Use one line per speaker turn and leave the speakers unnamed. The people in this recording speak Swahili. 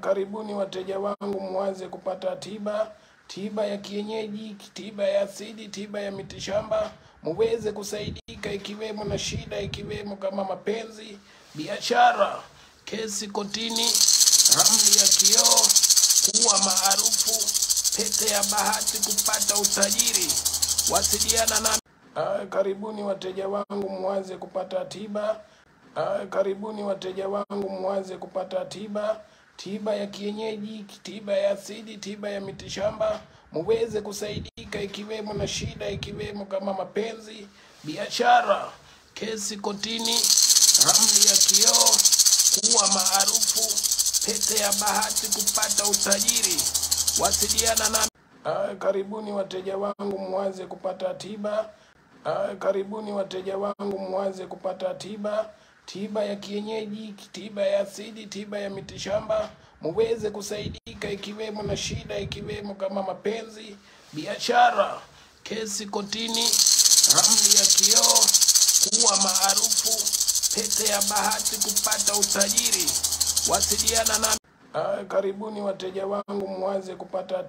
Karibuni wateja wangu muanze kupata tiba ya kienyeji, tiba ya asili, tiba ya mitishamba, muweze kusaidika ikiwemo na shida, ikiwemo kama mapenzi, biashara, kesi kotini, ramli ya kioo, kuwa maarufu, pete ya bahati, kupata utajiri. Wasiliana na karibuni wateja wangu muanze kupata Karibuni wateja wangu muanze kupata tiba ya kienyeji, tiba ya asili, tiba ya mitishamba, muweze kusaidika ikiwemo na shida, ikiwemo kama mapenzi, biashara, kesi kotini, ramli ya kioo, kuwa maarufu, pete ya bahati, kupata utajiri. Wasiliana na karibuni wateja wangu muanze kupata Karibuni wateja wangu muanze kupata tiba ya kienyeji, tiba ya asili, tiba ya mitishamba, muweze kusaidika ikiwemo na shida, ikiwemo kama mapenzi, biashara, kesi kotini, ramli ya kioo, kuwa maarufu, pete ya bahati, kupata utajiri. Wasiliana na karibuni wateja wangu muanze kupata